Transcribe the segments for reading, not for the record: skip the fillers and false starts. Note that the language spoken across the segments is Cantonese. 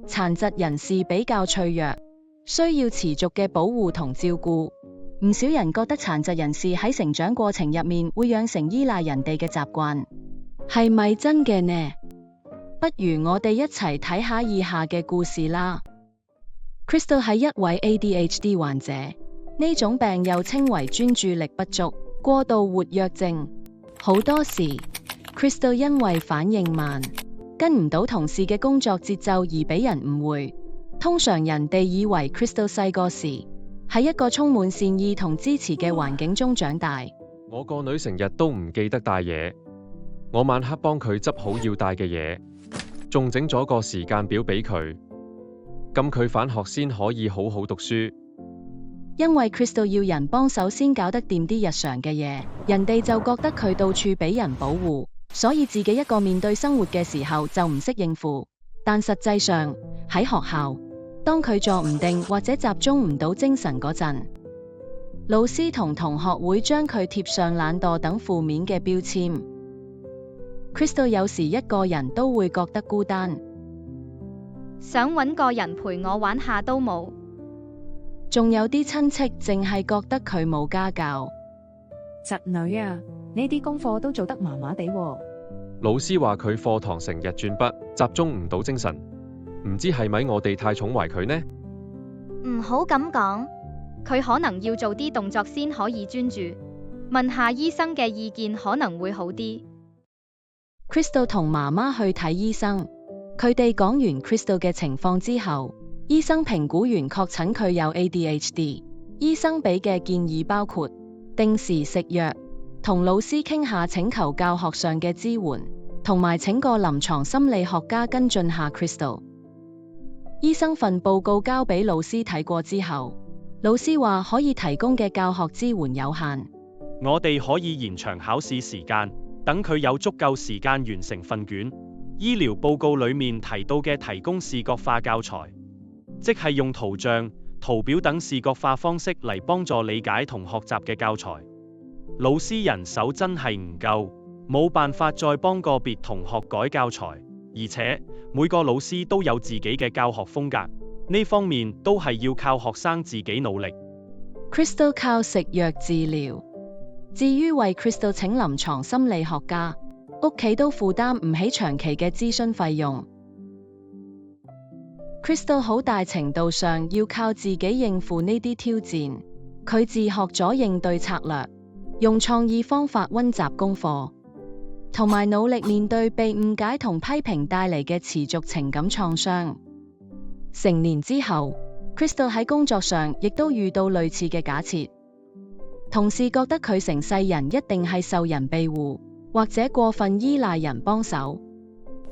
殘疾人士比較脆弱，需要持續嘅保護同照顧。唔少人覺得殘疾人士喺成長過程入面會養成依賴人哋嘅習慣，係咪真嘅呢？不如我哋一齊睇下以下嘅故事啦。Crystal 係一位 ADHD 患者，呢種病又稱為專注力不足過度活躍症。好多時 Crystal 因為反應慢，跟唔到同事嘅工作節奏而俾人誤會。通常人哋以為 Crystal 細個時喺一個充滿善意同支持嘅環境中長大。我個女成日都唔記得帶嘢，我晚黑幫佢執好要帶嘅嘢，仲整咗個時間表俾佢，咁佢返學先可以好好讀書。因為 Crystal 要人幫手先搞得掂啲日常嘅嘢，人哋就覺得佢到處俾人保護，所以自己一個面對生活嘅時候就唔識應付。但實際上喺學校，當佢坐唔定或者集中唔到精神嗰陣，老師同同學會將佢貼上懶惰等負面嘅標籤。Crystal 有時一個人都會覺得孤單，想搵個人陪我玩下都冇。仲有啲親戚淨係覺得佢冇家教。侄女啊，呢啲功課都做得麻麻地喎。老師話佢課堂成日轉筆，集中唔到精神，唔知係咪我哋太寵壞佢呢？唔好咁講，佢可能要做啲動作先可以專注。問下醫生嘅意見可能會好啲。Crystal 同媽媽去睇醫生，佢哋講完 Crystal 嘅情況之後，醫生評估完確診佢有 ADHD， 醫生俾嘅建議包括定時食藥，同老師傾下請求教學上嘅支援，同埋請個臨床心理學家跟進下 Crystal。 醫生份報告交俾老師睇過之後，老師話可以提供嘅教學支援有限，我哋可以延長考試時間，等佢有足夠時間完成份卷。醫療報告裡面提到嘅提供視覺化教材，即係用圖像、圖表等視覺化方式嚟幫助理解同學習嘅教材。老師人手真係唔夠，冇辦法再幫個別同學改教材，而且每個老師都有自己嘅教學風格，呢方面都係要靠學生自己努力。Crystal 靠食藥治療，至於為 Crystal 請臨床心理學家，屋企都負擔唔起長期嘅諮詢費用。Crystal 好大程度上要靠自己應付呢啲挑戰，佢自學咗應對策略，用創意方法溫習功課，同埋努力面對被誤解同批評帶嚟嘅持續情感創傷。成年之後， Crystal 喺工作上亦都遇到類似嘅假設，同事覺得佢成世人一定係受人庇護，或者過分依賴人幫手。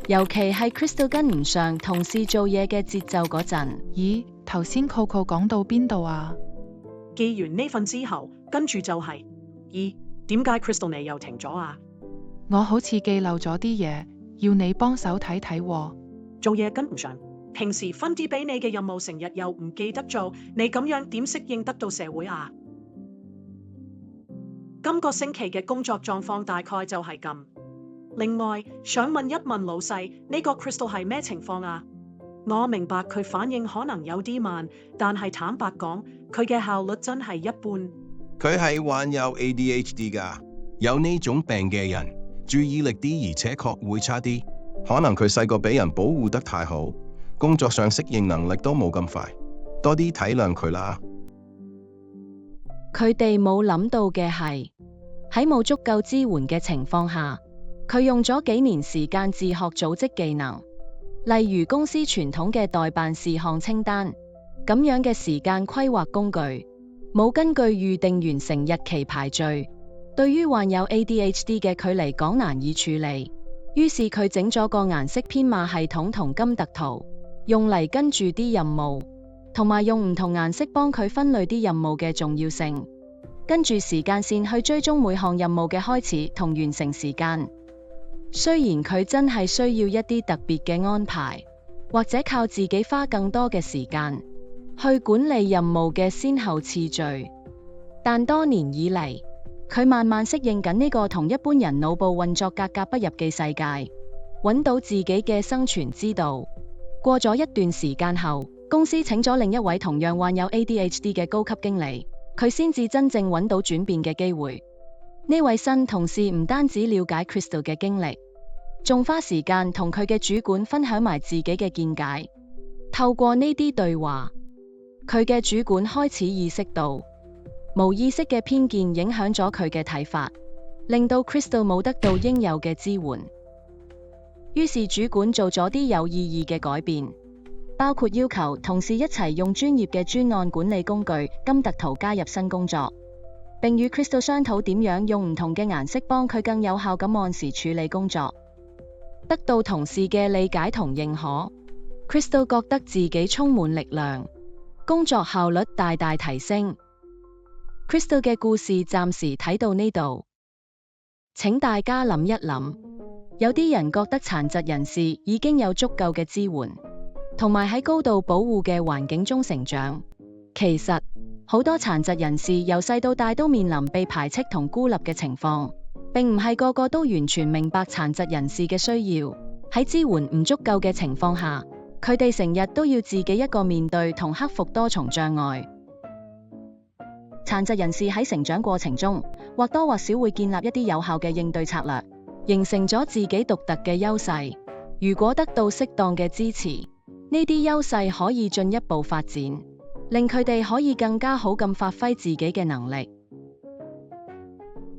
尤其係 Crystal 跟唔上同事做嘢嘅節奏嗰陣。咦，頭先 Coco 講到邊度啊？記完呢份之後，跟住就係，咦，點解 Crystal 你又停咗啊？我好似記漏咗啲嘢，要你幫手睇睇喎。做嘢跟唔上，平時分啲俾你嘅任務成日又唔記得做，你咁樣點適應得到社會啊？今個星期嘅工作狀況大概就係咁。另外，想問一問老細，呢個 Crystal 係咩情況啊？我明白佢反應可能有啲慢，但係坦白講，佢嘅效率真係一般。佢係患有 ADHD 㗎，有呢種病嘅人注意力啲，而且確會差啲。可能佢細個俾人保護得太好，工作上適應能力都冇咁快，多啲體諒佢啦。佢哋冇諗到嘅係，喺冇足夠支援嘅情況下，佢用咗幾年時間自學組織技能，例如公司傳統嘅待辦事項清單，咁樣嘅時間規劃工具，冇根據預定完成日期排序，對於患有 ADHD 嘅佢嚟講難以處理。於是佢整咗個顏色編碼系統同金特圖，用嚟跟住啲任務，同埋用唔同顏色幫佢分類啲任務嘅重要性，跟住時間線去追蹤每項任務嘅開始同完成時間。雖然佢真係需要一啲特別嘅安排，或者靠自己花更多嘅時間去管理任務嘅先後次序，但多年以嚟，佢慢慢適應緊呢個同一般人腦部運作格格不入嘅世界，揾到自己嘅生存之道。過咗一段時間後，公司請咗另一位同樣患有 ADHD 嘅高級經理，佢先至真正揾到轉變嘅機會。呢位新同事唔單止了解 Crystal 嘅經歷，仲花時間同佢嘅主管分享埋自己嘅見解。透過呢啲對話，佢嘅主管開始意識到無意識嘅偏見影響咗佢嘅睇法，令到 Crystal 冇得到應有嘅支援。於是主管做咗啲有意義嘅改變，包括要求同事一齊用專業嘅專案管理工具金特圖加入新工作，並與 Crystal 商討點樣用唔同嘅顏色幫佢更有效咁按時處理工作。得到同事嘅理解同認可， Crystal 覺得自己充滿力量，工作效率大大提升。Crystal 嘅故事暫時睇到呢度，請大家諗一諗，有啲人覺得殘疾人士已經有足夠嘅支援，同埋喺高度保護嘅環境中成長。其實好多殘疾人士由細到大都面臨被排斥同孤立嘅情況，並唔係個個都完全明白殘疾人士嘅需要。喺支援唔足夠嘅情況下，佢哋成日都要自己一個面對同克服多重障礙。殘疾人士喺成長過程中，或多或少會建立一啲有效嘅應對策略，形成咗自己獨特嘅優勢。如果得到適當嘅支持，呢啲優勢可以進一步發展，令佢哋可以更加好咁發揮自己嘅能力。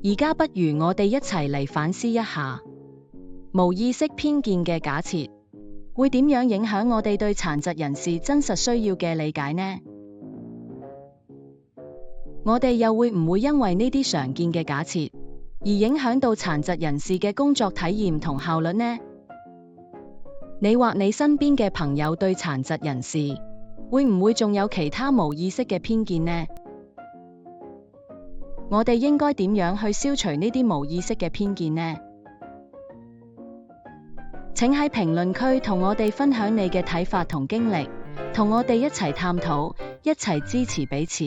而家不如我哋一齊嚟反思一下，無意識偏見嘅假設會點樣影響我哋對殘疾人士真實需要嘅理解呢？我哋又會唔會因為呢啲常見嘅假設而影響到殘疾人士嘅工作體驗同效率呢？你或你身邊嘅朋友對殘疾人士會唔會仲有其他無意識嘅偏見呢？我哋應該點樣去消除呢啲無意識嘅偏見呢？請喺評論區同我哋分享你嘅睇法同經歷，同我哋一齊探討，一齊支持彼此。